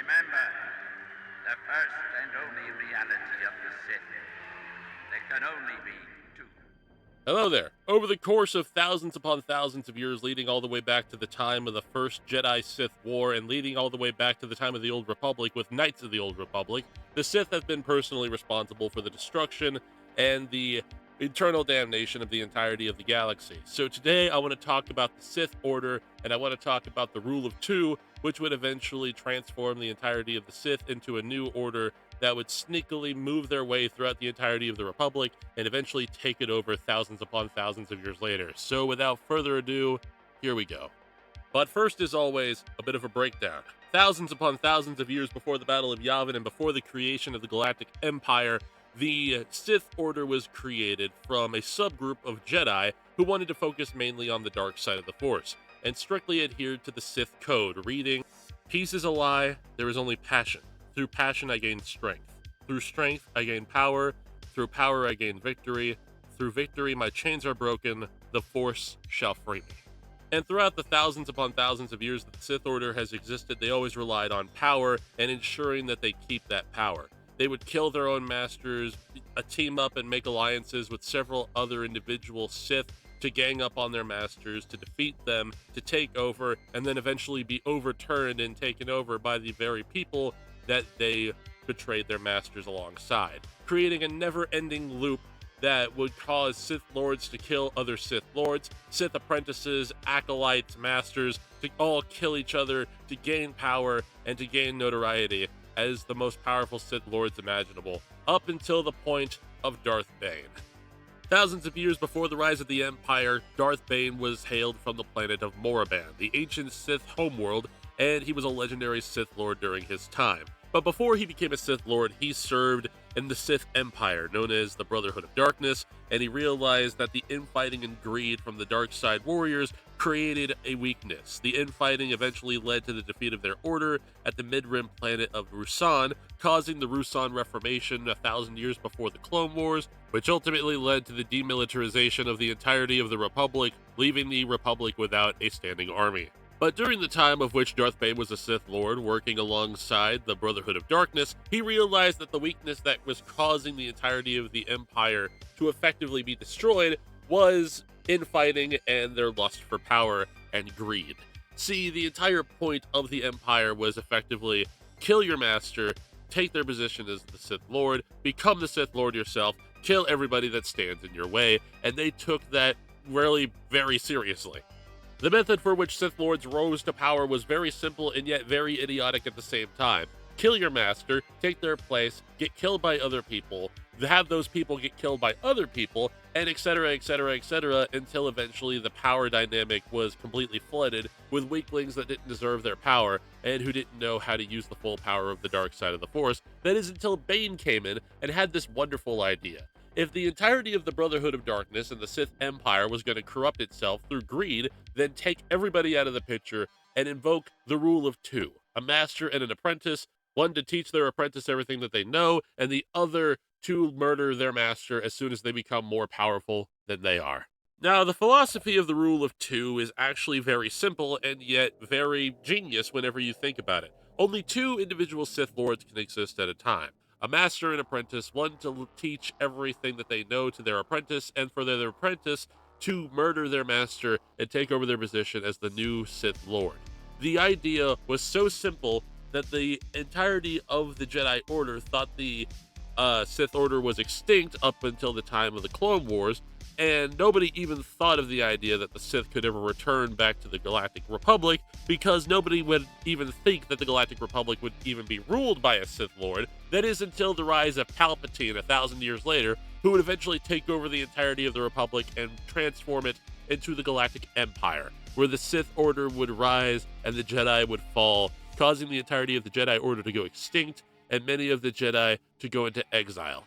Remember, the first and only reality of the Sith. There can only be two. Hello there. Over the course of thousands upon thousands of years, leading all the way back to the time of the first Jedi-Sith War and leading all the way back to the time of the Old Republic with Knights of the Old Republic, the Sith have been personally responsible for the destruction and the eternal damnation of the entirety of the galaxy. So today I want to talk about the Sith Order, and I want to talk about the Rule of Two, which would eventually transform the entirety of the Sith into a new order that would sneakily move their way throughout the entirety of the Republic and eventually take it over thousands upon thousands of years later. So without further ado, here we go. But first, as always, a bit of a breakdown. Thousands upon thousands of years before the Battle of Yavin and before the creation of the Galactic Empire, the Sith Order was created from a subgroup of Jedi who wanted to focus mainly on the dark side of the Force, and strictly adhered to the Sith Code, reading, "Peace is a lie, there is only passion. Through passion I gain strength. Through strength I gain power. Through power I gain victory. Through victory my chains are broken. The Force shall free me." And throughout the thousands upon thousands of years that the Sith Order has existed, they always relied on power and ensuring that they keep that power. They would kill their own masters, team up and make alliances with several other individual Sith to gang up on their masters, to defeat them, to take over, and then eventually be overturned and taken over by the very people that they betrayed their masters alongside, creating a never-ending loop that would cause Sith Lords to kill other Sith Lords, Sith apprentices, acolytes, masters, to all kill each other, to gain power, and to gain notoriety as the most powerful Sith Lords imaginable, up until the point of Darth Bane. Thousands of years before the rise of the Empire, Darth Bane was hailed from the planet of Moraband, the ancient Sith homeworld, and he was a legendary Sith Lord during his time. But before he became a Sith Lord, he served in the Sith Empire, known as the Brotherhood of Darkness, and he realized that the infighting and greed from the dark side warriors created a weakness. The infighting eventually led to the defeat of their order at the mid-rim planet of Ruusan, causing the Ruusan Reformation 1,000 years before the Clone Wars, which ultimately led to the demilitarization of the entirety of the Republic, leaving the Republic without a standing army. But during the time of which Darth Bane was a Sith Lord working alongside the Brotherhood of Darkness, he realized that the weakness that was causing the entirety of the Empire to effectively be destroyed was infighting and their lust for power and greed. See, the entire point of the Empire was effectively kill your master, take their position as the Sith Lord, become the Sith Lord yourself, kill everybody that stands in your way, and they took that really very seriously. The method for which Sith Lords rose to power was very simple and yet very idiotic at the same time. Kill your master, take their place, get killed by other people, have those people get killed by other people, and etc, etc, etc, until eventually the power dynamic was completely flooded with weaklings that didn't deserve their power and who didn't know how to use the full power of the dark side of the Force. That is until Bane came in and had this wonderful idea. If the entirety of the Brotherhood of Darkness and the Sith Empire was going to corrupt itself through greed, then take everybody out of the picture and invoke the Rule of Two, a master and an apprentice, one to teach their apprentice everything that they know, and the other to murder their master as soon as they become more powerful than they are. Now, the philosophy of the Rule of Two is actually very simple and yet very genius whenever you think about it. Only two individual Sith Lords can exist at a time. A master and apprentice, one to teach everything that they know to their apprentice, and for their apprentice to murder their master and take over their position as the new Sith Lord. The idea was so simple that the entirety of the Jedi Order thought the Sith Order was extinct up until the time of the Clone Wars, and nobody even thought of the idea that the Sith could ever return back to the Galactic Republic, because nobody would even think that the Galactic Republic would even be ruled by a Sith Lord. That is until the rise of Palpatine 1,000 years later, who would eventually take over the entirety of the Republic and transform it into the Galactic Empire, where the Sith Order would rise and the Jedi would fall, causing the entirety of the Jedi Order to go extinct and many of the Jedi to go into exile.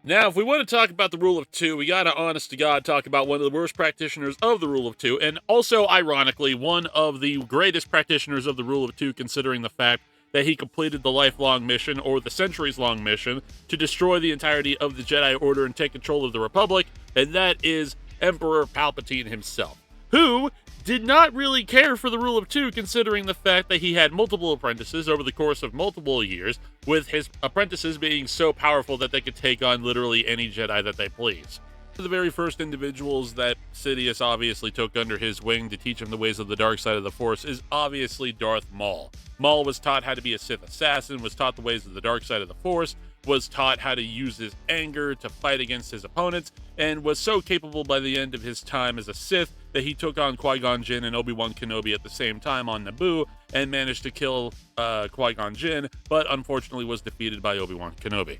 Now, if we want to talk about the Rule of Two, we gotta, honest to God, talk about one of the worst practitioners of the Rule of Two, and also, ironically, one of the greatest practitioners of the Rule of Two, considering the fact that he completed the lifelong mission, or the centuries-long mission, to destroy the entirety of the Jedi Order and take control of the Republic, and that is Emperor Palpatine himself, who did not really care for the rule of two, considering the fact that he had multiple apprentices over the course of multiple years, with his apprentices being so powerful that they could take on literally any Jedi that they please. The very first individuals that Sidious obviously took under his wing to teach him the ways of the dark side of the Force is obviously Darth Maul. Maul was taught how to be a Sith assassin, was taught the ways of the dark side of the Force, was taught how to use his anger to fight against his opponents, and was so capable by the end of his time as a Sith that he took on Qui-Gon Jinn and Obi-Wan Kenobi at the same time on Naboo and managed to kill Qui-Gon Jinn, but unfortunately was defeated by Obi-Wan Kenobi.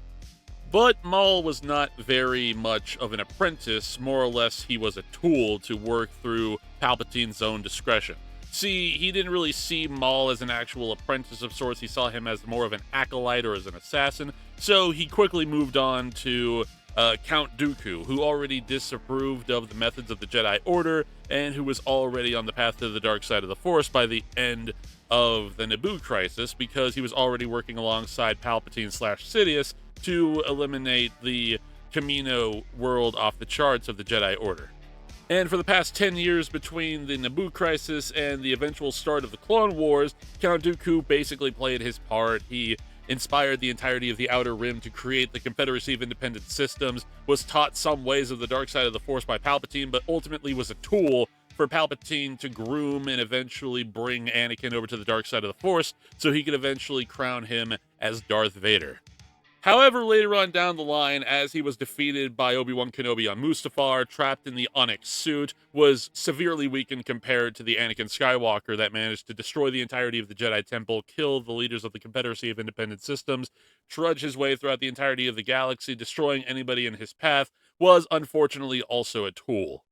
But Maul was not very much of an apprentice, more or less he was a tool to work through Palpatine's own discretion. See, he didn't really see Maul as an actual apprentice of sorts, he saw him as more of an acolyte or as an assassin, so he quickly moved on to Count Dooku, who already disapproved of the methods of the Jedi Order, and who was already on the path to the dark side of the Force by the end of the Naboo crisis, because he was already working alongside Palpatine/Sidious to eliminate the Camino world off the charts of the Jedi Order. And for the past 10 years between the Naboo crisis and the eventual start of the Clone Wars, Count Dooku basically played his part. He inspired the entirety of the Outer Rim to create the Confederacy of Independent Systems, was taught some ways of the dark side of the Force by Palpatine, but ultimately was a tool for Palpatine to groom and eventually bring Anakin over to the dark side of the Force so he could eventually crown him as Darth Vader. However, later on down the line, as he was defeated by Obi-Wan Kenobi on Mustafar, trapped in the Onyx suit, was severely weakened compared to the Anakin Skywalker that managed to destroy the entirety of the Jedi Temple, kill the leaders of the Confederacy of Independent Systems, trudge his way throughout the entirety of the galaxy, destroying anybody in his path, was unfortunately also a tool.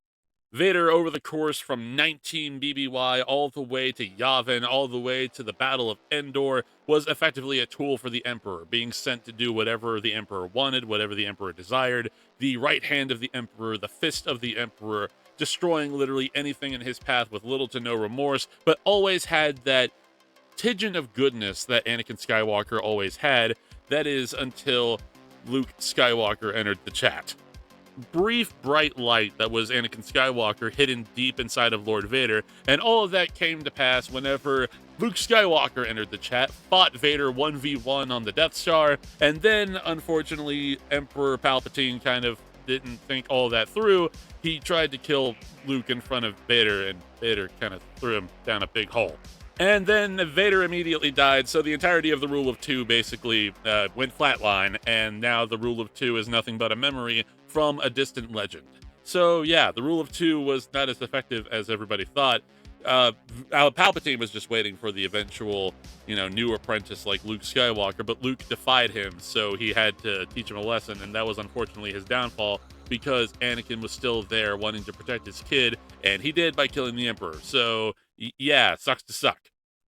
Vader, over the course from 19 BBY all the way to Yavin, all the way to the Battle of Endor, was effectively a tool for the Emperor, being sent to do whatever the Emperor wanted, whatever the Emperor desired, the right hand of the Emperor, the fist of the Emperor, destroying literally anything in his path with little to no remorse, but always had that tidgeon of goodness that Anakin Skywalker always had, that is, until Luke Skywalker entered the chat. Brief, bright light that was Anakin Skywalker hidden deep inside of Lord Vader, and all of that came to pass whenever Luke Skywalker entered the chat, fought Vader 1v1 on the Death Star, and then, unfortunately, Emperor Palpatine kind of didn't think all that through. He tried to kill Luke in front of Vader, and Vader kind of threw him down a big hole. And then Vader immediately died, so the entirety of the Rule of Two basically went flatline, and now the Rule of Two is nothing but a memory from a distant legend. So yeah, the Rule of Two was not as effective as everybody thought. Palpatine was just waiting for the eventual, new apprentice like Luke Skywalker, but Luke defied him, so he had to teach him a lesson, and that was unfortunately his downfall, because Anakin was still there wanting to protect his kid, and he did by killing the Emperor. So yeah, sucks to suck.